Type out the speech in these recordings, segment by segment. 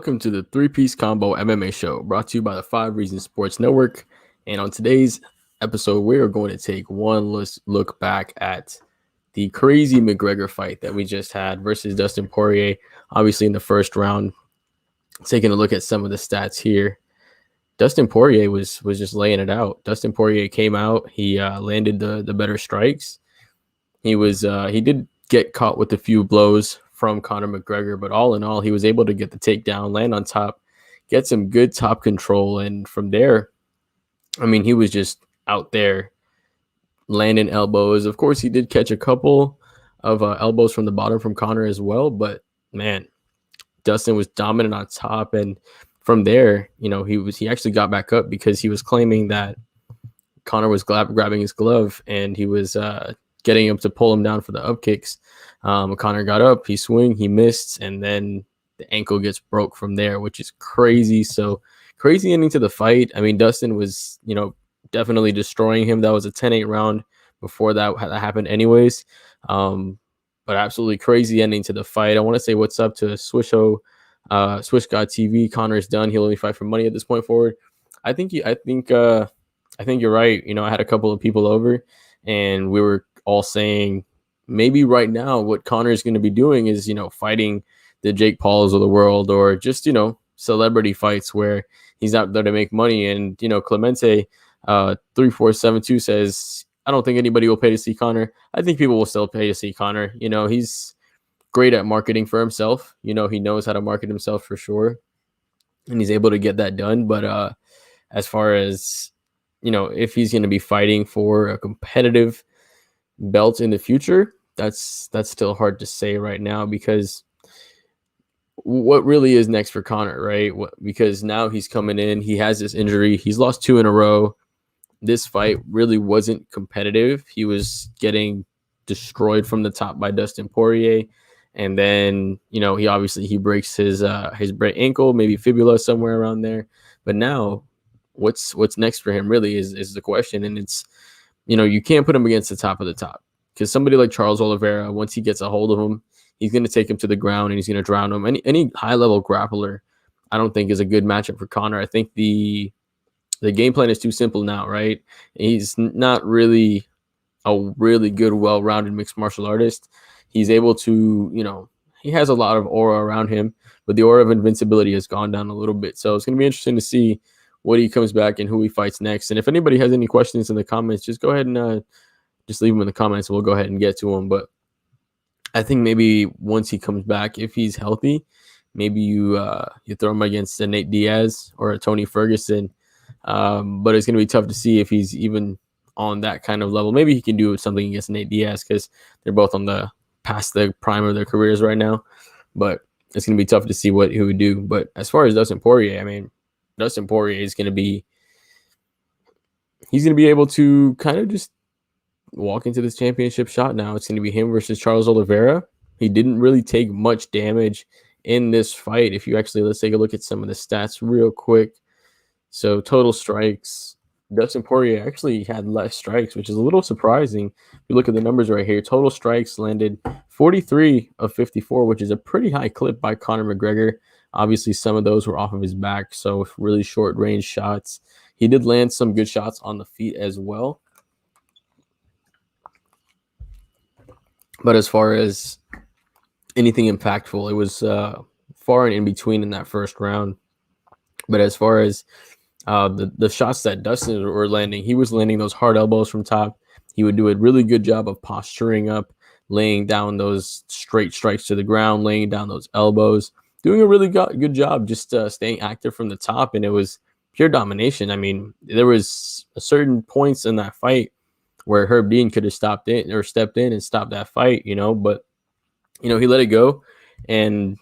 Welcome to the Three-Piece Combo MMA show, brought to you by the 5 Reasons Sports Network. And on today's episode, we are going to take one look back at the crazy McGregor fight that we just had versus Dustin Poirier, obviously in the first round. Taking a look at some of the stats here. Dustin Poirier was just laying it out. Dustin Poirier came out. He landed the better strikes. He did get caught with a few blows from Conor McGregor, but all in all, he was able to get the takedown, land on top, get some good top control, and from there, I mean, he was just out there landing elbows. Of course, he did catch a couple of elbows from the bottom from Conor as well, but man, Dustin was dominant on top, and from there, he actually got back up because he was claiming that Conor was grabbing his glove and he was getting him to pull him down for the up kicks. Conor got up, he swung, he missed, and then the ankle gets broke from there, which is crazy. So crazy ending to the fight. I mean, Dustin was, definitely destroying him. That was a 10-8 round before that happened anyways. But absolutely crazy ending to the fight. I want to say what's up to Swish God TV. Conor's done. He'll only fight for money at this point forward. I think you're right. I had a couple of people over and we were all saying maybe right now what Conor is going to be doing is, fighting the Jake Pauls of the world, or just, celebrity fights where he's out there to make money. And, Clemente 3472 says, I don't think anybody will pay to see Conor. I think people will still pay to see Conor. He's great at marketing for himself. He knows how to market himself for sure. And he's able to get that done. But as far as, if he's going to be fighting for a competitive belt in the future, that's still hard to say right now, because what really is next for Conor, right? Because now he's coming in, he has this injury, he's lost 2 in a row. This fight really wasn't competitive. He was getting destroyed from the top by Dustin Poirier, and then he breaks his ankle, maybe fibula, somewhere around there. But now what's next for him really is the question. And it's, you can't put him against the top of the top, because somebody like Charles Oliveira, once he gets a hold of him, he's going to take him to the ground and he's going to drown him. Any high-level grappler, I don't think, is a good matchup for Conor. I think the game plan is too simple now, right? He's not really a really good, well-rounded mixed martial artist. He's able to, he has a lot of aura around him, but the aura of invincibility has gone down a little bit. So it's going to be interesting to see what he comes back and who he fights next. And if anybody has any questions in the comments, just go ahead and just leave them in the comments, and we'll go ahead and get to them. But I think maybe once he comes back, if he's healthy, maybe you throw him against a Nate Diaz or a Tony Ferguson. But it's going to be tough to see if he's even on that kind of level. Maybe he can do something against Nate Diaz, because they're both on past the prime of their careers right now. But it's going to be tough to see what he would do. But as far as Dustin Poirier, I mean, Dustin Poirier is going to be able to kind of just walk into this championship shot now. It's going to be him versus Charles Oliveira. He didn't really take much damage in this fight. Let's take a look at some of the stats real quick. So total strikes, Dustin Poirier actually had less strikes, which is a little surprising. If you look at the numbers right here, total strikes landed 43 of 54, which is a pretty high clip by Conor McGregor. Obviously, some of those were off of his back, so really short range shots. He did land some good shots on the feet as well. But as far as anything impactful, it was far and in between in that first round. But as far as the shots that Dustin were landing, he was landing those hard elbows from top. He would do a really good job of posturing up, laying down those straight strikes to the ground, laying down those elbows, doing a really good job just staying active from the top. And it was pure domination. I mean, there was certain points in that fight where Herb Dean could have stepped in and stopped that fight, but, he let it go. And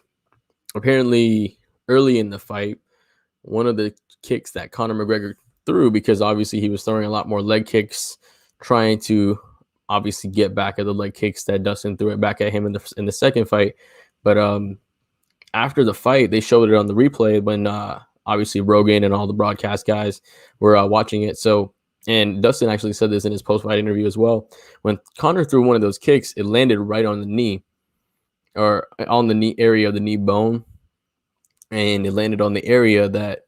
apparently early in the fight, one of the kicks that Conor McGregor threw, because obviously he was throwing a lot more leg kicks, trying to obviously get back at the leg kicks that Dustin threw it back at him in the second fight. But after the fight, they showed it on the replay when obviously Rogan and all the broadcast guys were watching it. And Dustin actually said this in his post-fight interview as well. When Conor threw one of those kicks, it landed right on the knee, or on the knee area of the knee bone. and it landed on the area that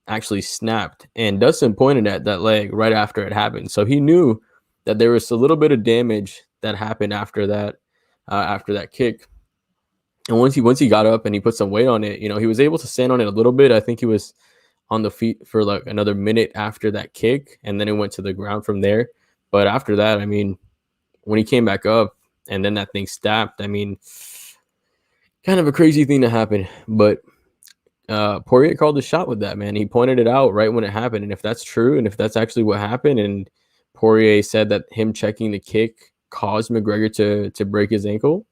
actually snapped. And Dustin pointed at that leg right after it happened, so he knew that there was a little bit of damage that happened after that kick. And once he got up and he put some weight on it, he was able to stand on it a little bit. I think he was on the feet for like another minute after that kick, and then it went to the ground from there. But after that, I mean, when he came back up and then that thing snapped, I mean, kind of a crazy thing to happen. But Poirier called the shot with that, man. He pointed it out right when it happened. And if that's true, and if that's actually what happened, and Poirier said that him checking the kick caused McGregor to break his ankle,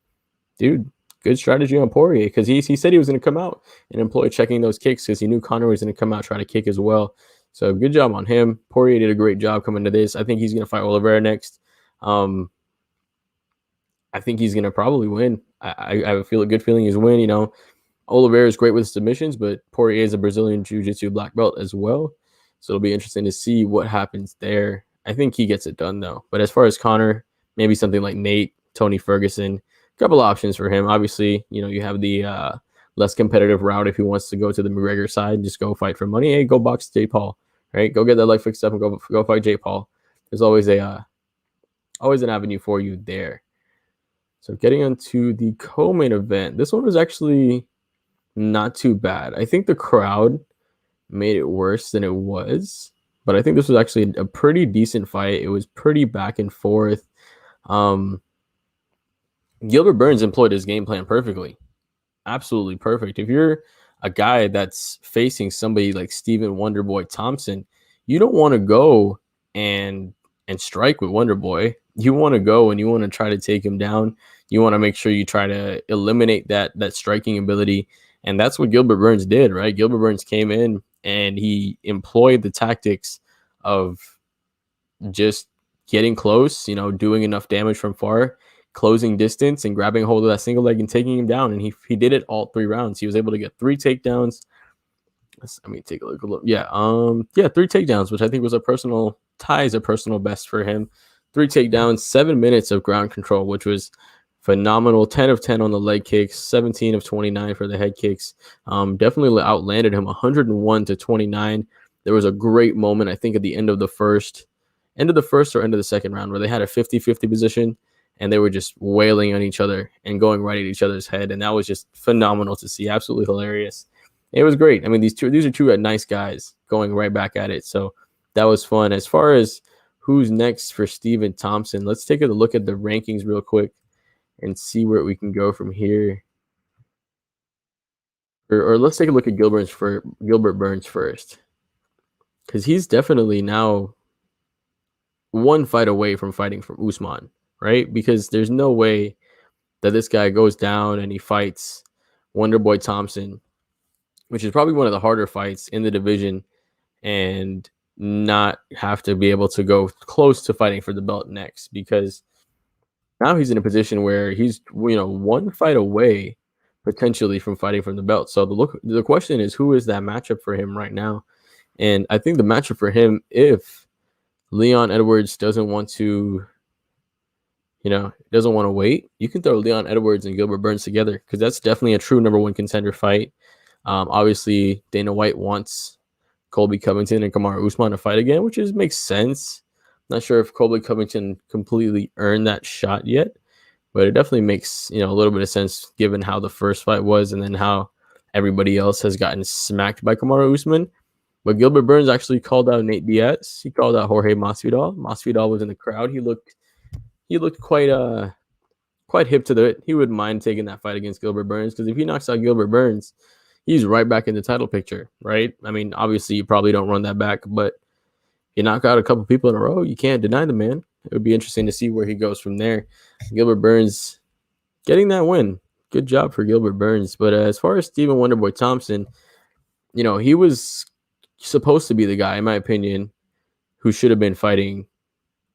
dude, good strategy on Poirier, because he said he was going to come out and employ checking those kicks because he knew Conor was going to come out try to kick as well. So good job on him. Poirier did a great job coming to this. I think he's going to fight Oliveira next. I think he's going to probably win. I have a good feeling he's win. Oliveira is great with submissions, but Poirier is a Brazilian Jiu-Jitsu black belt as well. So it'll be interesting to see what happens there. I think he gets it done, though. But as far as Conor, maybe something like Nate, Tony Ferguson, a couple options for him. Obviously, you have the less competitive route if he wants to go to the McGregor side, just go fight for money. Hey, go box Jake Paul, right? Go get that leg fixed up and go fight Jake Paul. There's always an avenue for you there. So getting onto the co-main event, this one was actually not too bad. I think the crowd made it worse than it was, but I think this was actually a pretty decent fight. It was pretty back and forth. Gilbert Burns employed his game plan perfectly. Absolutely perfect. If you're a guy that's facing somebody like Stephen Wonderboy Thompson, you don't want to go and strike with Wonderboy. You want to go and you want to try to take him down. You want to make sure you try to eliminate that striking ability. And that's what Gilbert Burns did, right? Gilbert Burns came in and he employed the tactics of just getting close, doing enough damage from far, closing distance, and grabbing hold of that single leg and taking him down. And he did it all 3 rounds. He was able to get 3 takedowns. Take a look. Yeah, 3 takedowns, which I think was a personal best for him. 3 takedowns, 7 minutes of ground control, which was phenomenal. 10 of 10 on the leg kicks, 17 of 29 for the head kicks. Definitely outlanded him 101-29. There was a great moment, I think, at the end of the first or end of the second round, where they had a 50-50 position and they were just wailing on each other and going right at each other's head. And that was just phenomenal to see. Absolutely hilarious. It was great. I mean, these are two nice guys going right back at it. So that was fun. As far as who's next for Stephen Thompson, let's take a look at the rankings real quick and see where we can go from here. Or let's take a look at Gilbert Burns first, because he's definitely now one fight away from fighting from Usman, right? Because there's no way that this guy goes down and he fights Wonderboy Thompson, which is probably one of the harder fights in the division, and not have to be able to go close to fighting for the belt next, because now he's in a position where he's, one fight away potentially from fighting for the belt. So the question is, who is that matchup for him right now? And I think the matchup for him, if Leon Edwards doesn't want to wait, you can throw Leon Edwards and Gilbert Burns together, because that's definitely a true number 1 contender fight. Obviously, Dana White wants Colby Covington and Kamaru Usman to fight again, which makes sense. Not sure if Colby Covington completely earned that shot yet, but it definitely makes a little bit of sense given how the first fight was and then how everybody else has gotten smacked by Kamaru Usman. But Gilbert Burns actually called out Nate Diaz. He called out Jorge Masvidal. Masvidal was in the crowd. He looked quite hip to it. He wouldn't mind taking that fight against Gilbert Burns, because if he knocks out Gilbert Burns, he's right back in the title picture, right? I mean, obviously you probably don't run that back, but you knock out a couple people in a row, you can't deny the man. It would be interesting to see where he goes from there. Gilbert Burns getting that win. Good job for Gilbert Burns. But as far as Stephen Wonderboy Thompson, he was supposed to be the guy, in my opinion, who should have been fighting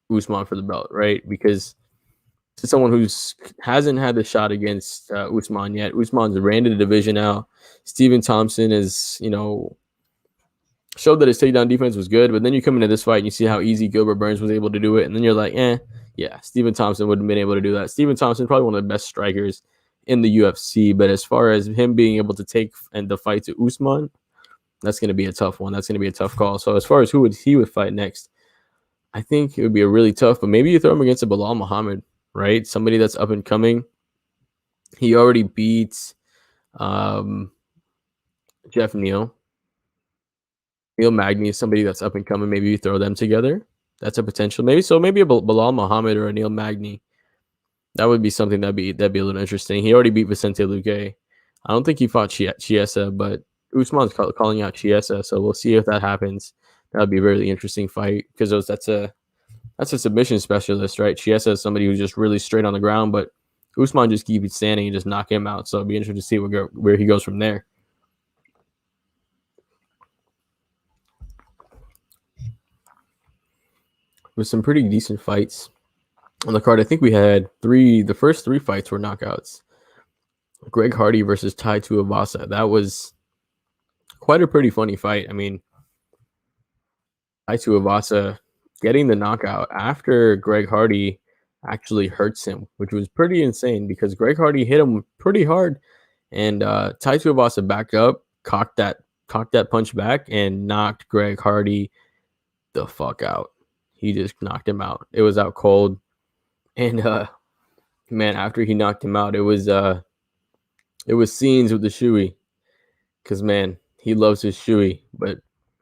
Usman for the belt, right? Because this is someone who hasn't had the shot against Usman yet. Usman's ran to the division now. Stephen Thompson is, showed that his takedown defense was good, but then you come into this fight and you see how easy Gilbert Burns was able to do it, and then you're like, yeah, Stephen Thompson wouldn't have been able to do that. Stephen Thompson, probably one of the best strikers in the UFC. But as far as him being able to take and the fight to Usman, that's going to be a tough one. That's going to be a tough call. So as far as who he would fight next, I think it would be a really tough. But maybe you throw him against a Bilal Muhammad, right? Somebody that's up and coming. He already beat Jeff Neal. Neil Magny is somebody that's up and coming. Maybe you throw them together. That's a potential. Maybe a Bilal Muhammad or a Neil Magny. That would be something that'd be a little interesting. He already beat Vicente Luque. I don't think he fought Chiesa, but Usman's calling out Chiesa, so we'll see if that happens. That would be a really interesting fight because that's a submission specialist, right? Chiesa is somebody who's just really straight on the ground, but Usman just keep it standing and just knock him out. So it'd be interesting to see where he goes from there. With some pretty decent fights on the card. I think we had the first three fights were knockouts. Greg Hardy versus Tai Tuivasa. That was quite a pretty funny fight. I mean, Tai Tuivasa getting the knockout after Greg Hardy actually hurts him, which was pretty insane because Greg Hardy hit him pretty hard, and Tai Tuivasa backed up, cocked that punch back, and knocked Greg Hardy the fuck out. He just knocked him out. It was out cold. And man, after he knocked him out, it was scenes with the shoey. Cause man, he loves his shoey. But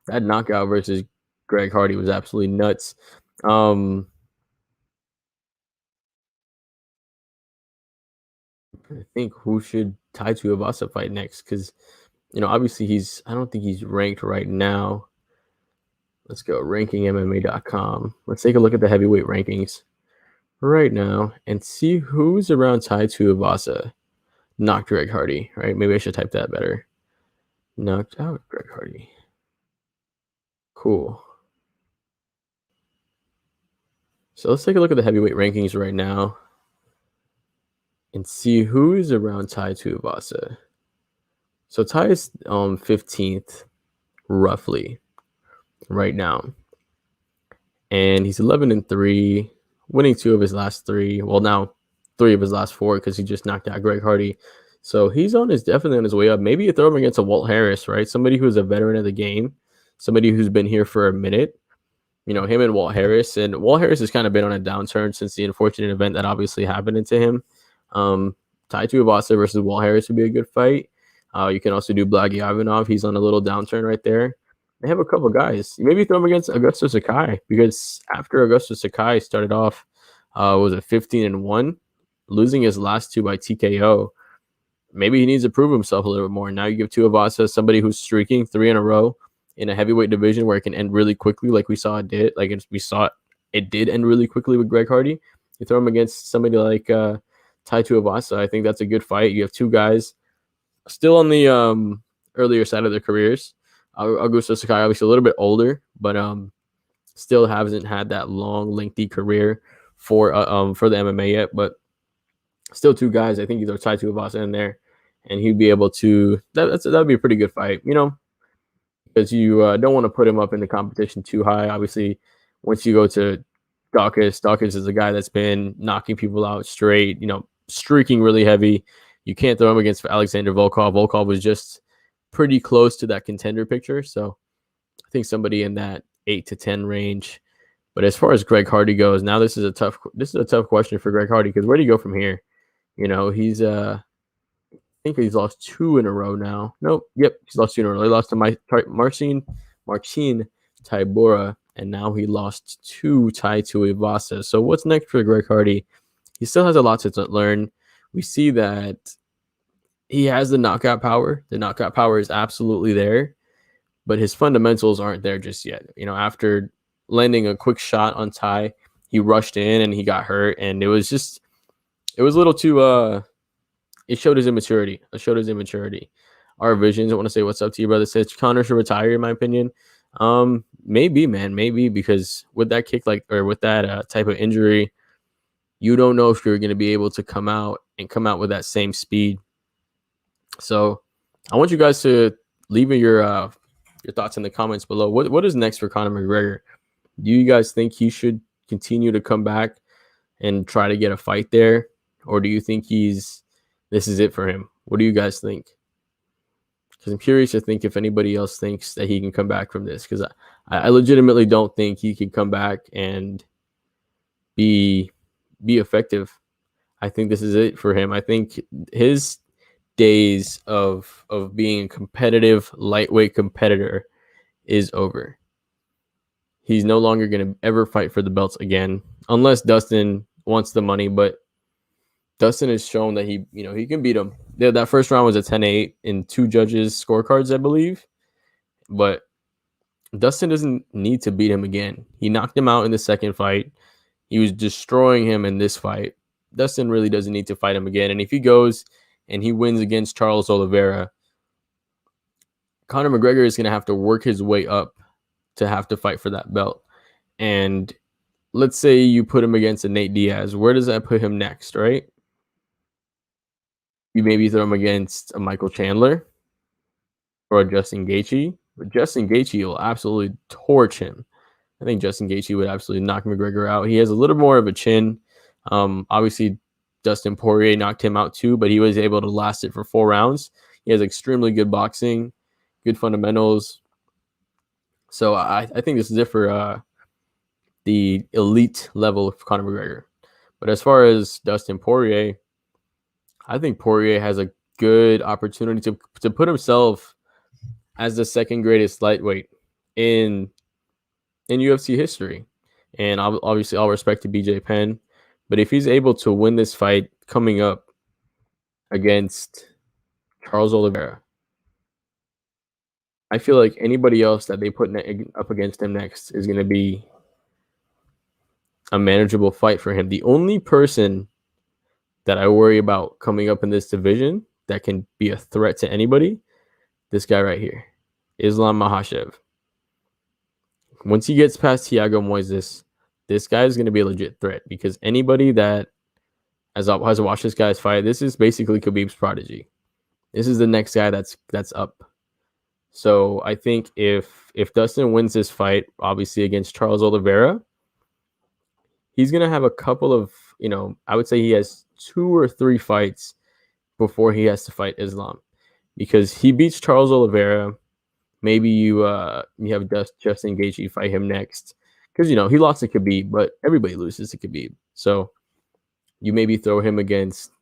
that knockout versus Greg Hardy was absolutely nuts. I think who should Tai Tuivasa fight next? Because obviously I don't think he's ranked right now. Let's go rankingmma.com. Let's take a look at the heavyweight rankings right now and see who's around Tai Tuivasa. Knocked Greg Hardy, right? Maybe I should type that better. Knocked out Greg Hardy. Cool. So let's take a look at the heavyweight rankings right now and see who's around Tai Tuivasa. So Tai is 15th, roughly, right now. And he's 11-3, winning 2 of his last 3. Well, now 3 of his last 4 because he just knocked out Greg Hardy. So he's definitely on his way up. Maybe you throw him against a Walt Harris, right? Somebody who's a veteran of the game, somebody who's been here for a minute. Him and Walt Harris. And Walt Harris has kind of been on a downturn since the unfortunate event that obviously happened to him. Tai Tuivasa versus Walt Harris would be a good fight. You can also do Blaggy Ivanov. He's on a little downturn right there. They have a couple guys. Maybe throw him against Augusto Sakai because after Augusto Sakai started off, was it 15-1, losing his last 2 by TKO. Maybe he needs to prove himself a little bit more. Now you give Tuivasa somebody who's streaking 3 in a row in a heavyweight division where it can end really quickly, like we saw it did. It did end really quickly with Greg Hardy. You throw him against somebody like Tai Tuivasa. I think that's a good fight. You have 2 guys still on the earlier side of their careers. Augusto Sakai obviously a little bit older, but still hasn't had that long, lengthy career for the MMA yet. But still 2 guys. I think either Tai Tuivasa in there, and he'd be able to. That'd be a pretty good fight, because you don't want to put him up in the competition too high. Obviously, once you go to Dawkins is a guy that's been knocking people out straight, streaking really heavy. You can't throw him against Alexander Volkov. Volkov was just pretty close to that contender picture. So I think somebody in that 8 to 10 range. But as far as Greg Hardy goes, now this is a tough question for Greg Hardy because where do you go from here? He's I think he's lost 2 in a row now. Nope. Yep, he's lost 2 in a row. He lost to Marcin Tybura, and now he lost to Tai Tuivasa. So what's next for Greg Hardy? He still has a lot to learn. We see that he has the knockout power. The knockout power is absolutely there, but his fundamentals aren't there just yet. After landing a quick shot on Tai, he rushed in and he got hurt, and it was a little too it showed his immaturity. Our Visions, I want to say what's up to you, brother. Says Conor should retire, in my opinion. Maybe, man, maybe, because with that kick, with that type of injury, you don't know if you're going to be able to come out with that same speed. So I want you guys to leave your thoughts in the comments below. What is next for Conor McGregor? Do you guys think he should continue to come back and try to get a fight there? Or do you think he's this is it for him. What do you guys think? Because I'm curious to think if anybody else thinks that he can come back from this. Because I legitimately don't think he can come back and be effective. I think this is it for him. I think his days of being a competitive lightweight competitor is over. He's no longer going to ever fight for the belts again, unless Dustin wants the money. But Dustin has shown that he can beat him. That first round was a 10-8 in 2 judges' scorecards, I believe. But Dustin doesn't need to beat him again. He knocked him out in the second fight. He was destroying him in this fight. Dustin really doesn't need to fight him again. And if he goes and he wins against Charles Oliveira, Conor McGregor is going to have to work his way up to have to fight for that belt. And let's say you put him against a Nate Diaz. Where does that put him next, right? You maybe throw him against a Michael Chandler or a Justin Gaethje. But Justin Gaethje will absolutely torch him. I think Justin Gaethje would absolutely knock McGregor out. He has a little more of a chin. Obviously, Dustin Poirier knocked him out too, but he was able to last it for 4 rounds. He has extremely good boxing, good fundamentals. So I think this is it for the elite level of Conor McGregor. But as far as Dustin Poirier, I think Poirier has a good opportunity to put himself as the second greatest lightweight in UFC history. And obviously, all respect to BJ Penn. But if he's able to win this fight coming up against Charles Oliveira, I feel like anybody else that they put up against him next is going to be a manageable fight for him. The only person that I worry about coming up in this division that can be a threat to anybody, this guy right here, Islam Makhachev. Once he gets past Thiago Moises, this guy is going to be a legit threat, because anybody that has watched this guy's fight, this is basically Khabib's prodigy. This is the next guy that's up. So I think if Dustin wins this fight, obviously against Charles Oliveira, he's going to have a couple of, I would say he has 2 or 3 fights before he has to fight Islam, because he beats Charles Oliveira. Maybe you have Justin Gaethje fight him next, because he lost to Khabib, but everybody loses to Khabib. So you maybe throw him against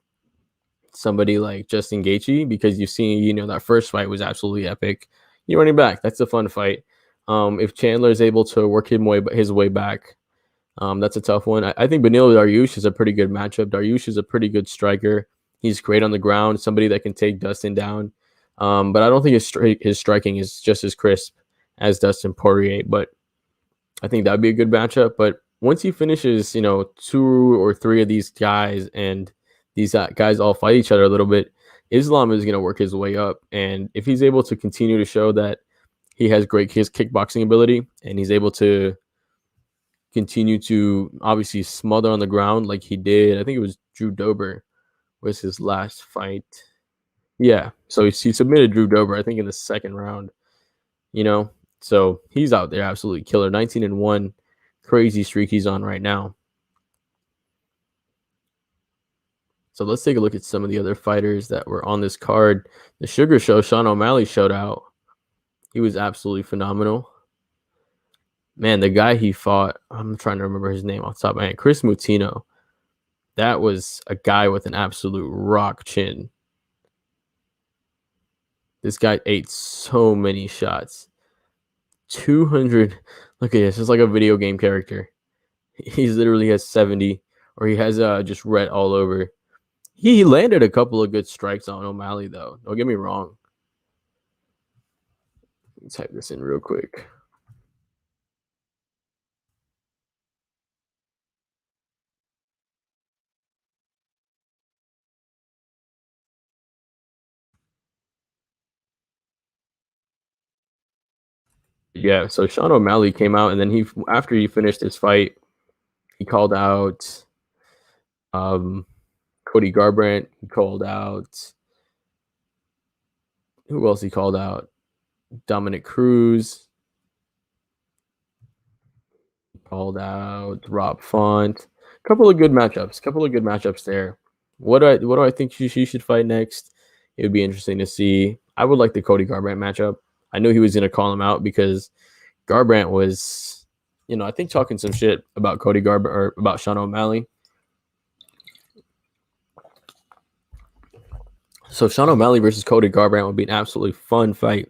somebody like Justin Gaethje, because you've seen that first fight was absolutely epic. You're running back. That's a fun fight. If Chandler is able to work his way back, that's a tough one. I think Beneil Dariush is a pretty good matchup. Dariush is a pretty good striker. He's great on the ground, somebody that can take Dustin down. But I don't think his striking is just as crisp as Dustin Poirier. But I think that would be a good matchup. But once he finishes, 2 or 3 of these guys, and these guys all fight each other a little bit, Islam is going to work his way up. And if he's able to continue to show that he has his kickboxing ability, and he's able to continue to obviously smother on the ground like he did, I think it was Drew Dober was his last fight. Yeah, so he submitted Drew Dober, I think, in the second round. So he's out there absolutely killer. 19-1, crazy streak he's on right now. So let's take a look at some of the other fighters that were on this card. The Sugar Show, Sean O'Malley showed out. He was absolutely phenomenal. Man, the guy he fought, I'm trying to remember his name off the top of my head, Kris Moutinho. That was a guy with an absolute rock chin. This guy ate so many shots. 200. Look at this. It's like a video game character. He literally has 70, or he has just red all over. He landed a couple of good strikes on O'Malley, though. Don't get me wrong. Let me type this in real quick. Yeah, so Sean O'Malley came out, and then after he finished his fight, he called out Cody Garbrandt. He called out, who else he called out? Dominic Cruz. He called out Rob Font. Couple of good matchups there. What do I think she should fight next? It would be interesting to see. I would like the Cody Garbrandt matchup. I knew he was going to call him out because Garbrandt was, I think talking some shit about Cody Garbrandt or about Sean O'Malley. So Sean O'Malley versus Cody Garbrandt would be an absolutely fun fight.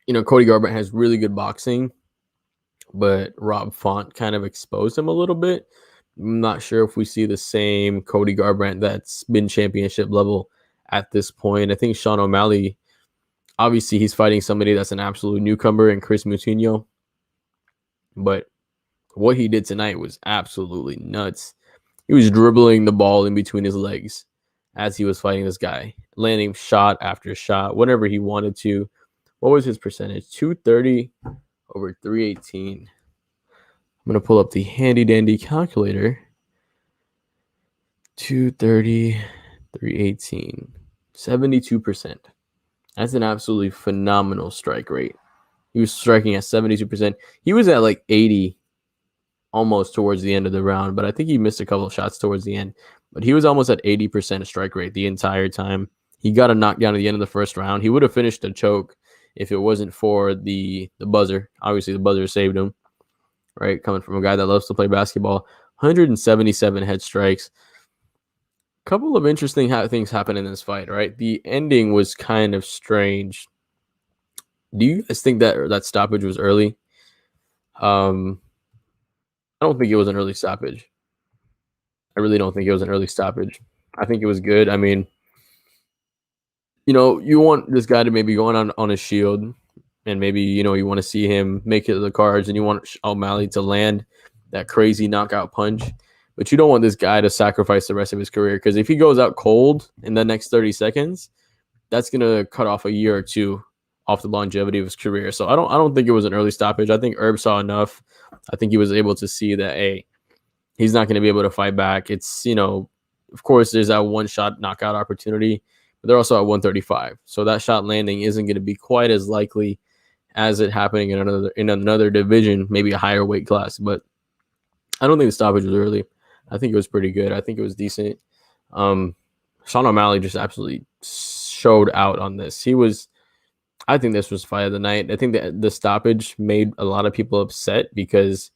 Cody Garbrandt has really good boxing, but Rob Font kind of exposed him a little bit. I'm not sure if we see the same Cody Garbrandt that's been championship level at this point. I think Sean O'Malley, obviously, he's fighting somebody that's an absolute newcomer in Kris Moutinho. But what he did tonight was absolutely nuts. He was dribbling the ball in between his legs as he was fighting this guy, landing shot after shot, whenever he wanted to. What was his percentage? 230 over 318. I'm going to pull up the handy dandy calculator. 230, 318. 72%. That's an absolutely phenomenal strike rate. He was striking at 72%. He was at like 80 almost towards the end of the round, but I think he missed a couple of shots towards the end. But he was almost at 80% strike rate the entire time. He got a knockdown at the end of the first round. He would have finished a choke if it wasn't for the buzzer. Obviously, the buzzer saved him, right? Coming from a guy that loves to play basketball. 177 head strikes. Couple of interesting things happened in this fight, right? The ending was kind of strange. Do you guys think that stoppage was early? I don't think it was an early stoppage. I really don't think it was an early stoppage. I think it was good. I mean, you want this guy to maybe go on his shield, and maybe, you want to see him make it to the cards, and you want O'Malley to land that crazy knockout punch. But you don't want this guy to sacrifice the rest of his career, because if he goes out cold in the next 30 seconds, that's going to cut off a year or two off the longevity of his career. So I don't think it was an early stoppage. I think Herb saw enough. I think he was able to see that, hey, he's not going to be able to fight back. It's, of course, there's that one shot knockout opportunity, but they're also at 135. So that shot landing isn't going to be quite as likely as it happening in another division, maybe a higher weight class. But I don't think the stoppage was early. I think it was pretty good. I think it was decent. Sean O'Malley just absolutely showed out on this. I think this was fight of the night. I think that the stoppage made a lot of people upset because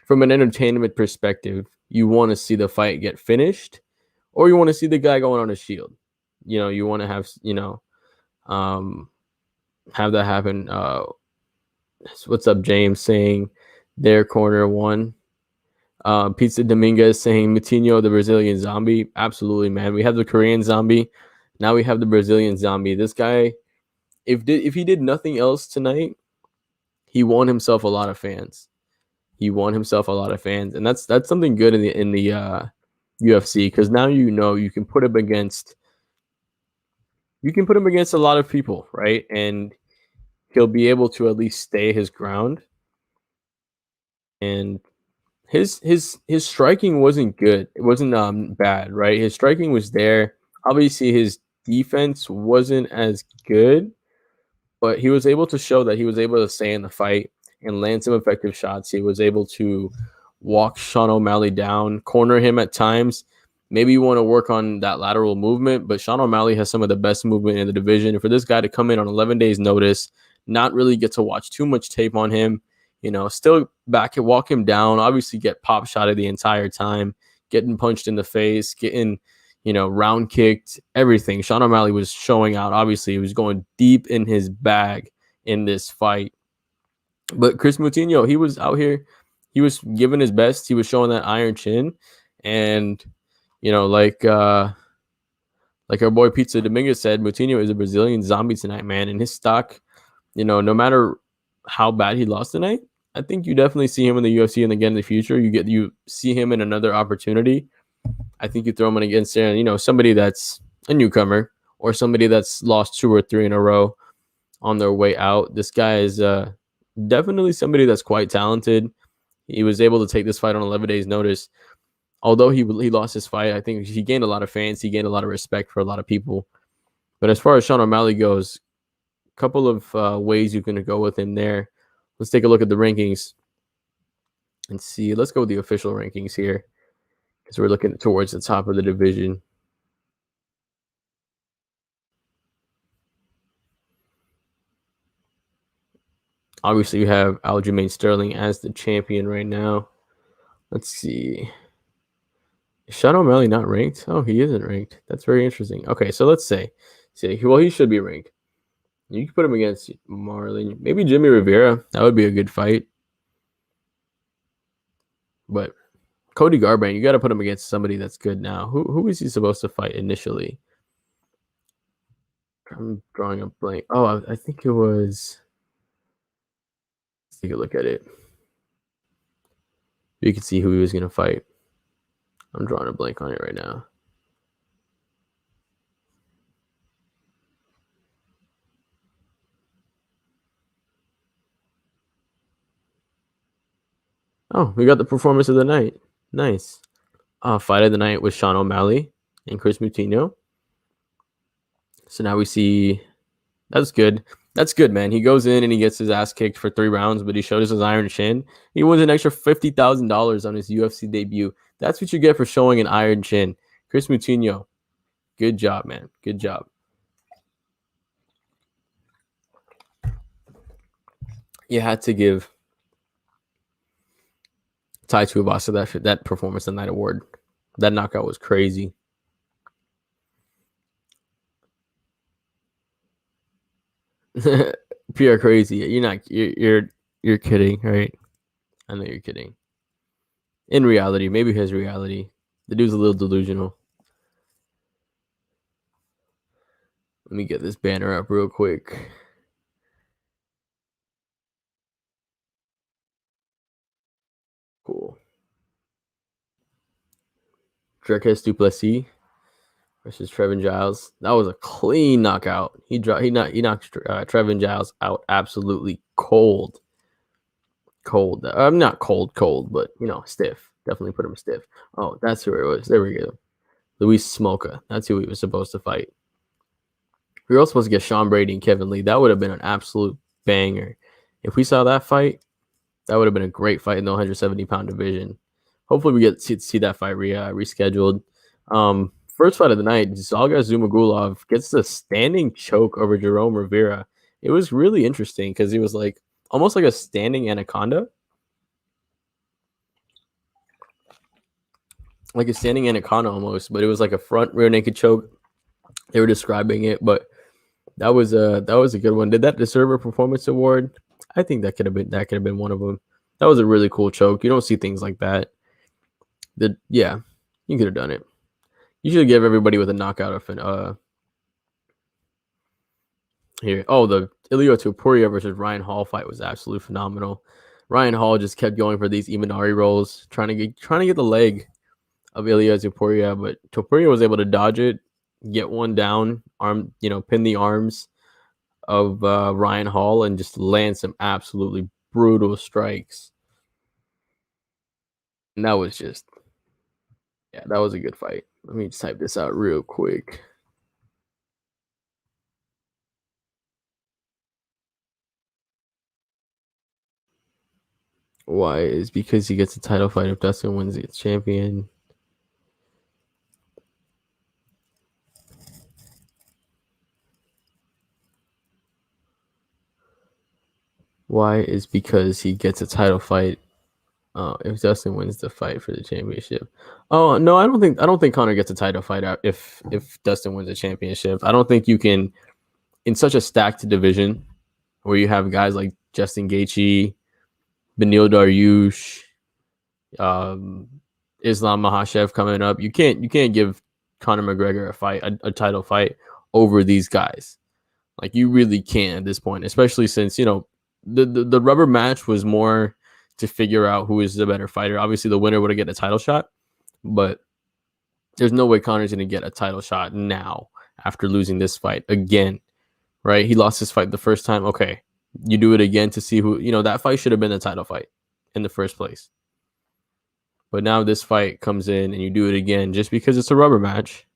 from an entertainment perspective, you want to see the fight get finished, or you want to see the guy going on a shield. You want to have, have that happen. What's up, James, saying their corner won. Pizza Dominguez saying Moutinho, the Brazilian zombie. Absolutely, man. We have the Korean zombie. Now we have the Brazilian zombie. This guy, if he did nothing else tonight, he won himself a lot of fans. And that's something good in the UFC, because now you can put him against a lot of people, right? And he'll be able to at least stay his ground. And his striking wasn't good. It wasn't bad, right? His striking was there. Obviously, his defense wasn't as good, but he was able to show that he was able to stay in the fight and land some effective shots. He was able to walk Sean O'Malley down, corner him at times. Maybe you want to work on that lateral movement, but Sean O'Malley has some of the best movement in the division. For this guy to come in on 11 days notice, not really get to watch too much tape on him, still back and walk him down, obviously get pop shotted the entire time, getting punched in the face, getting, round kicked, everything. Sean O'Malley was showing out. Obviously, he was going deep in his bag in this fight. But Kris Moutinho, he was out here. He was giving his best. He was showing that iron chin. And, like our boy Pizza Dominguez said, Moutinho is a Brazilian zombie tonight, man. And his stock, no matter how bad he lost tonight, I think you definitely see him in the UFC and again in the future. You see him in another opportunity. I think you throw him in against somebody that's a newcomer or somebody that's lost 2 or 3 in a row on their way out. This guy is definitely somebody that's quite talented. He was able to take this fight on 11 days notice. Although he lost his fight, I think he gained a lot of fans. He gained a lot of respect for a lot of people. But as far as Sean O'Malley goes, a couple of ways you can go with him there. Let's take a look at the rankings and see. Let's go with the official rankings here. because we're looking towards the top of the division. Obviously, we have Aljamain Sterling as the champion right now. Let's see. Is Sean O'Malley not ranked? Oh, he isn't ranked. That's very interesting. Okay, so let's say, well, he should be ranked. You can put him against Marlon, maybe Jimmy Rivera. That would be a good fight. But Cody Garbrandt, you got to put him against somebody that's good now. Who is he supposed to fight initially? I'm drawing a blank. Oh, I think it was. Let's take a look at it. You can see who he was going to fight. I'm drawing a blank on it right now. Oh, we got the performance of the night. Nice. Fight of the night was Sean O'Malley and Kris Moutinho. So now we see that's good. That's good, man. He goes in and he gets his ass kicked for 3 rounds, but he showed us his iron chin. He wins an extra $50,000 on his UFC debut. That's what you get for showing an iron chin. Kris Moutinho, good job, man. Good job. You had to give Tai Tuivasa that performance of the night award. That knockout was crazy. Pure crazy. You're kidding, right? I know you're kidding. In reality, maybe his reality, the dude's a little delusional. Let me get this banner up real quick. Cool. Dricus Duplessis versus Trevin Giles. That was a clean knockout. He knocked Trevin Giles out absolutely cold. Cold. I'm not cold, but stiff. Definitely put him stiff. Oh, that's who it was. There we go. Luis Smolka. That's who he was supposed to fight. We were also supposed to get Sean Brady and Kevin Lee. That would have been an absolute banger. If we saw that fight, that would have been a great fight in the 170-pound division. Hopefully we get to see that fight rescheduled. First fight of the night, Zalga Zumagulov gets the standing choke over Jerome Rivera. It was really interesting because he was like almost like a standing anaconda. Like a standing anaconda almost, but it was like a front rear naked choke. They were describing it, but that was a good one. Did that deserve a performance award? I think that could have been one of them. That was a really cool choke. You don't see things like that. Yeah, you could have done it. You should give everybody with a knockout of here. Oh, the Ilya Poirier versus Ryan Hall fight was absolutely phenomenal. Ryan Hall just kept going for these Imanari rolls, trying to get the leg of Ilya Poirier, but Topuria was able to dodge it, get one down, pin the arms of Ryan Hall, and just land some absolutely brutal strikes. And that was that was a good fight. Let me just type this out real quick. Why is because he gets a title fight if Dustin wins the champion. Why is because he gets a title fight if Dustin wins the fight for the championship. Oh no, I don't think Conor gets a title fight out if Dustin wins the championship. I don't think you can, in such a stacked division where you have guys like Justin Gaethje, Beneil Dariush, Islam Makhachev coming up. You can't give Conor McGregor a title fight over these guys. Like you really can't at this point, especially since the rubber match was more to figure out who is the better fighter. Obviously, the winner would have get a title shot, but there's no way Conor's going to get a title shot now after losing this fight again, right? He lost this fight the first time. Okay, you do it again to see who, that fight should have been a title fight in the first place. But now this fight comes in and you do it again just because it's a rubber match.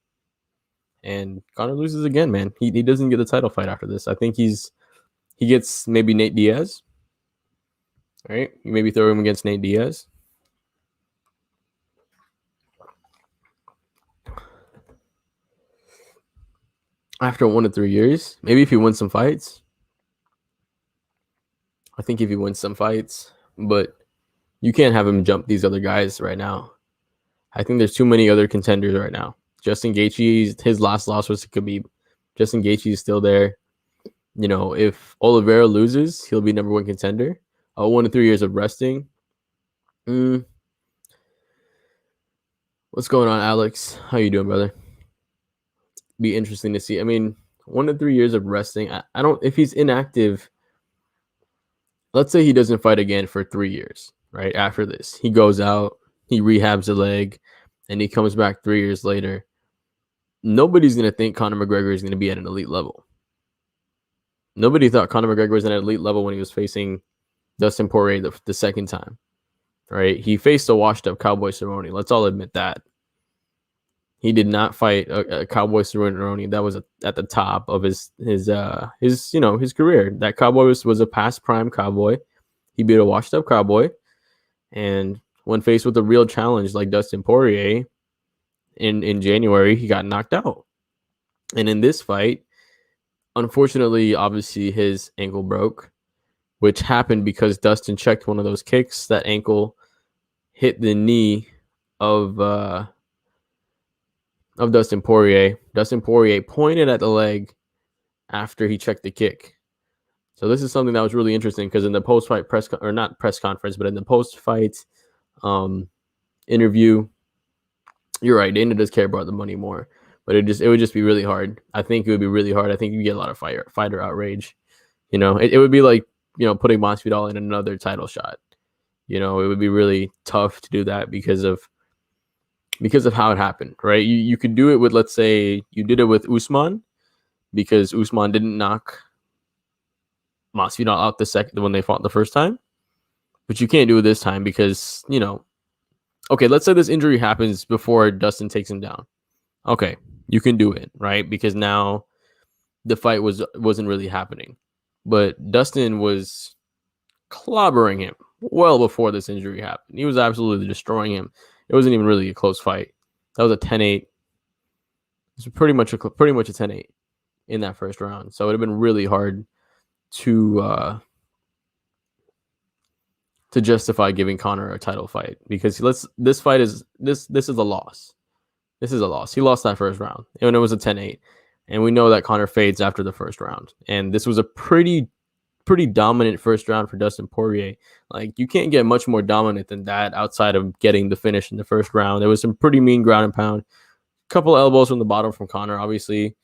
And Conor loses again, man. He doesn't get a title fight after this. I think he gets maybe Nate Diaz. All right, you maybe throw him against Nate Diaz. after 1 to 3 years. Maybe if he wins some fights. I think if he wins some fights, but you can't have him jump these other guys right now. I think there's too many other contenders right now. Justin Gaethje, his last loss was to Khabib. Justin Gaethje is still there. If Oliveira loses, he'll be number one contender. 1 to 3 years of resting. What's going on, Alex? How you doing, brother? Be interesting to see. I mean, 1 to 3 years of resting. I don't. If he's inactive, let's say he doesn't fight again for 3 years, right? After this, he goes out, he rehabs the leg, and he comes back 3 years later. Nobody's going to think Conor McGregor is going to be at an elite level. Nobody thought Conor McGregor was at an elite level when he was facing Dustin Poirier the second time, right? He faced a washed-up Cowboy Cerrone. Let's all admit that. He did not fight a Cowboy Cerrone that was at the top of his career. That Cowboy was a past prime Cowboy. He beat a washed-up Cowboy, and when faced with a real challenge like Dustin Poirier in January, he got knocked out. And in this fight, unfortunately, obviously his ankle broke, which happened because Dustin checked one of those kicks. That ankle hit the knee of Dustin Poirier. Dustin Poirier pointed at the leg after he checked the kick. So this is something that was really interesting because in the post-fight not press conference, but in the post-fight interview, you're right. Dana does care about the money more, but it would just be really hard. I think it would be really hard. I think you get a lot of fighter outrage. It would be like putting Masvidal in another title shot. It would be really tough to do that because of how it happened, right? You could do it with, let's say you did it with Usman because Usman didn't knock Masvidal out the second when they fought the first time, but you can't do it this time because okay, let's say this injury happens before Dustin takes him down. Okay, you can do it, right? Because now the fight wasn't really happening, but Dustin was clobbering him well before this injury happened. He was absolutely destroying him. It wasn't even really a close fight. That was a 10-8. It was pretty much a 10-8 in that first round. So it would have been really hard to justify giving Conor a title fight because this fight is a loss. This is a loss. He lost that first round, and it was a 10-8. And we know that Conor fades after the first round. And this was a pretty dominant first round for Dustin Poirier. Like, you can't get much more dominant than that outside of getting the finish in the first round. There was some pretty mean ground and pound. A couple elbows from the bottom from Conor. Obviously,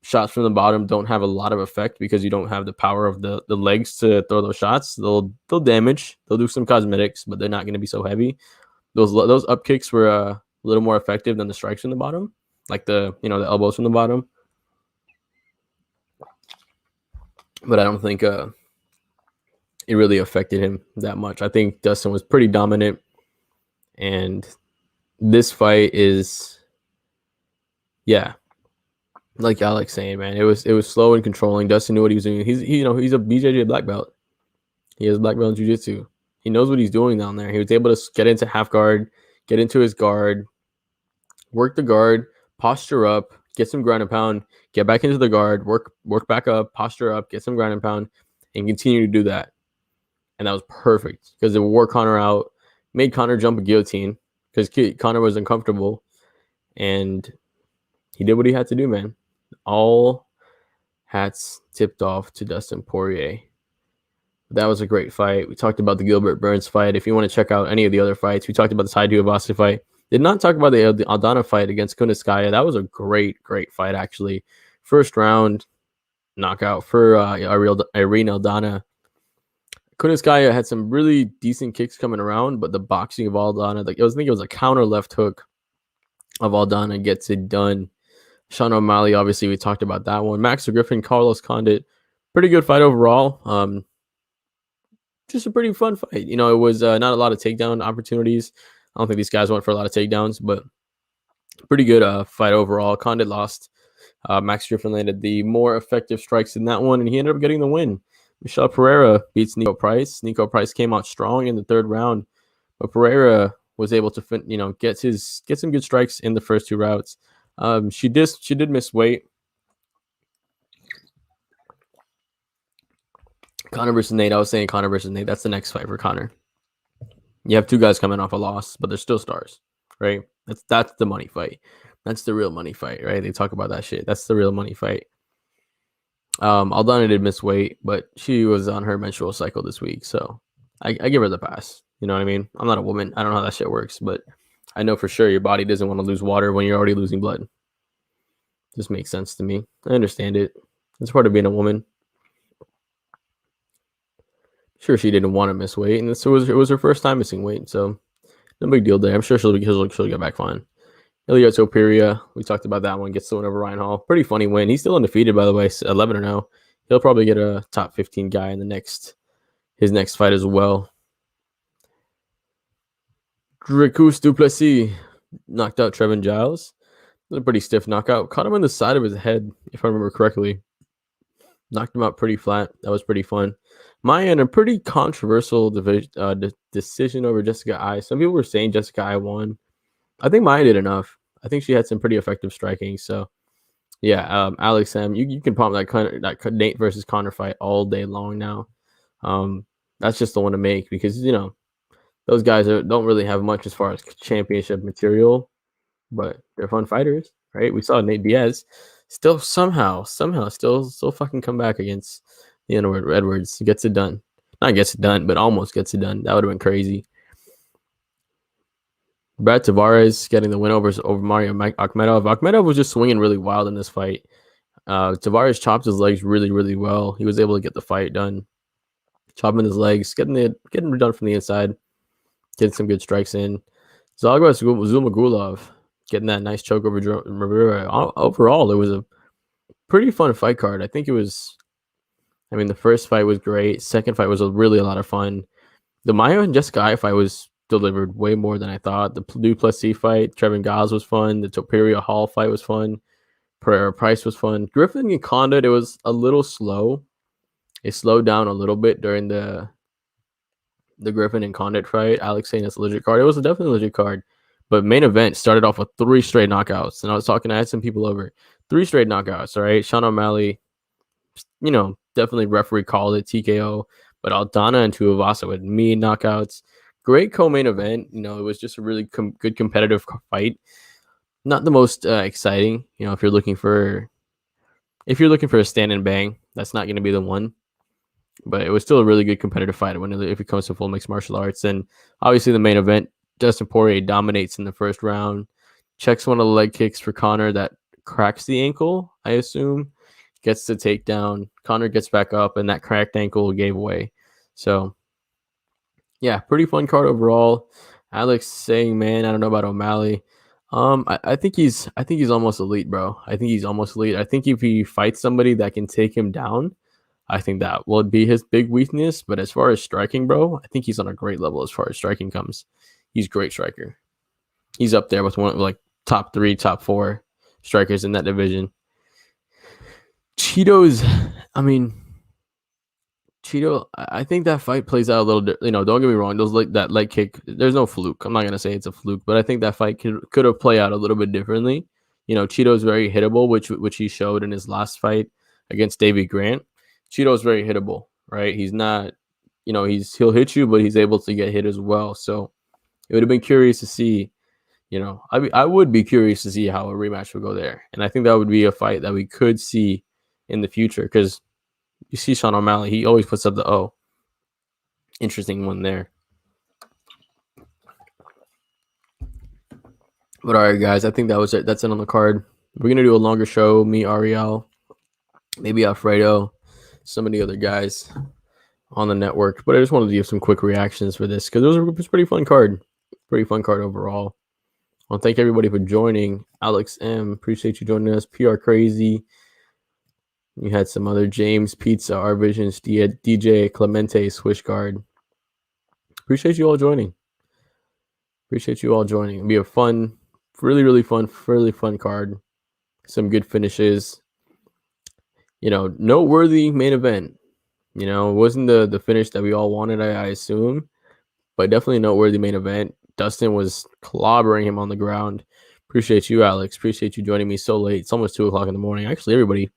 shots from the bottom don't have a lot of effect because you don't have the power of the legs to throw those shots. They'll damage. They'll do some cosmetics, but they're not going to be so heavy. Those up kicks were a little more effective than the strikes from the bottom, like the elbows from the bottom. But I don't think it really affected him that much. I think Dustin was pretty dominant, and this fight is, like Alex saying, man, it was slow and controlling. Dustin knew what he was doing. He's a BJJ black belt. He has black belt in jiu-jitsu. He knows what he's doing down there. He was able to get into half guard, get into his guard, work the guard, posture up, get some ground and pound, get back into the guard, work back up, posture up, get some ground and pound, and continue to do that. And that was perfect because it wore Conor out, made Conor jump a guillotine because Conor was uncomfortable, and he did what he had to do, man. All hats tipped off to Dustin Poirier. That was a great fight. We talked about the Gilbert Burns fight. If you want to check out any of the other fights, we talked about the Tai Tuivasa fight. Did not talk about the Aldana fight against Kunitskaya. That was a great fight, actually. First round knockout for Irene Aldana. Kunitskaya had some really decent kicks coming around, but the boxing of Aldana, I think it was a counter left hook of Aldana gets it done. Sean O'Malley, obviously, we talked about that one. Max Griffin, Carlos Condit, pretty good fight overall. Just a pretty fun fight. It was not a lot of takedown opportunities. I don't think these guys went for a lot of takedowns, but pretty good fight overall. Condit lost. Max Griffin landed the more effective strikes in that one, and he ended up getting the win. Michel Pereira beats Nico Price. Nico Price came out strong in the third round, but Pereira was able to get some good strikes in the first two rounds. She did miss weight. Conor versus Nate. I was saying Conor versus Nate. That's the next fight for Conor. You have two guys coming off a loss, but they're still stars, right? That's the money fight. That's the real money fight, right? They talk about that shit. That's the real money fight. Aldana did miss weight, but she was on her menstrual cycle this week, so I give her the pass. You know what I mean? I'm not a woman. I don't know how that shit works, but I know for sure your body doesn't want to lose water when you're already losing blood. Just makes sense to me. I understand it. It's part of being a woman. Sure, she didn't want to miss weight, and it was her first time missing weight, so no big deal there. I'm sure she'll get back fine. Ilya Topuria, we talked about that one. Gets the win over Ryan Hall. Pretty funny win. He's still undefeated, by the way, 11-0. He'll probably get a top 15 guy in his next fight as well. Dricus du Plessis knocked out Trevin Giles. It was a pretty stiff knockout. Caught him on the side of his head, if I remember correctly. Knocked him out pretty flat. That was pretty fun. Maya in a pretty controversial decision over Jessica Ai. Some people were saying Jessica Ai won. I think Maya did enough. I think she had some pretty effective striking. So, yeah, Alex M, you can pump that Nate versus Conor fight all day long now. That's just the one to make because those guys don't really have much as far as championship material, but they're fun fighters, right? We saw Nate Diaz still somehow still fucking come back against Edwards. Gets it done. Not gets it done, but almost gets it done. That would have been crazy. Brad Tavares getting the win over Mario Akhmedov. Akhmedov was just swinging really wild in this fight. Tavares chopped his legs really, really well. He was able to get the fight done. Chopping his legs, getting it done from the inside, getting some good strikes in. Zagras Zumagulov getting that nice choke over Rivera. Overall, it was a pretty fun fight card. I think it was. I mean, the first fight was great. Second fight was really a lot of fun. The Mayo and Jessica Ai fight was delivered way more than I thought. The du Plessis fight, Trevin Giles was fun. The Topuria Hall fight was fun. Pereira Price was fun. Griffin and Condit, it was a little slow. It slowed down a little bit during the Griffin and Condit fight. Alex saying it's a legit card. It was definitely a legit card. But main event started off with 3 straight knockouts. And I had some people over. 3 straight knockouts, all right? Sean O'Malley, definitely referee called it TKO. But Aldana and Tuivasa with mean knockouts. Great co-main event. It was just a really good competitive fight. Not the most exciting. If you're looking for a stand and bang, that's not going to be the one. But it was still a really good competitive fight if it comes to full mixed martial arts. And obviously the main event, Dustin Poirier dominates in the first round. Checks one of the leg kicks for Conor that cracks the ankle, I assume. Gets the takedown. Conor gets back up, and that cracked ankle gave away. So, yeah, pretty fun card overall. Alex saying, man, I don't know about O'Malley. I think he's almost elite, bro. I think he's almost elite. I think if he fights somebody that can take him down, I think that will be his big weakness. But as far as striking, bro, I think he's on a great level as far as striking comes. He's a great striker. He's up there with one of top 3, top 4 strikers in that division. Cheeto, I think that fight plays out a little. Don't get me wrong. That leg kick, there's no fluke. I'm not gonna say it's a fluke, but I think that fight could have played out a little bit differently. Cheeto's very hittable, which he showed in his last fight against Davey Grant. Cheeto's very hittable, right? He's not, he'll hit you, but he's able to get hit as well. So it would have been curious to see. I would be curious to see how a rematch would go there, and I think that would be a fight that we could see in the future because. You see Sean O'Malley, he always puts up the O. Interesting one there. But all right, guys, I think that was it. That's it on the card. We're going to do a longer show. Me, Ariel, maybe Alfredo, some of the other guys on the network. But I just wanted to give some quick reactions for this because it was a pretty fun card. Pretty fun card overall. I want to thank everybody for joining. Alex M, appreciate you joining us. PR Crazy. You had some other James Pizza, Our Visions, DJ Clemente, Swishguard. Appreciate you all joining. It'll be a fun, really, really fun card. Some good finishes. Noteworthy main event. It wasn't the finish that we all wanted, I assume, but definitely noteworthy main event. Dustin was clobbering him on the ground. Appreciate you, Alex. Appreciate you joining me so late. It's almost 2 o'clock in the morning. Actually, everybody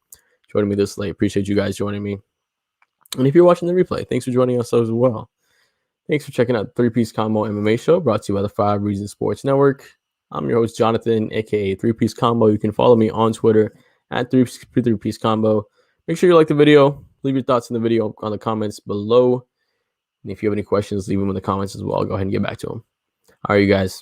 joining me this late. Appreciate you guys joining me. And if you're watching the replay, thanks for joining us as well. Thanks for checking out the 3-Piece Combo MMA show brought to you by the 5 Reasons Sports Network. I'm your host, Johnathan, aka 3-Piece Combo. You can follow me on Twitter at 3-Piece Combo. Make sure you like the video. Leave your thoughts in the video on the comments below. And if you have any questions, leave them in the comments as well. I'll go ahead and get back to them. All right, you guys.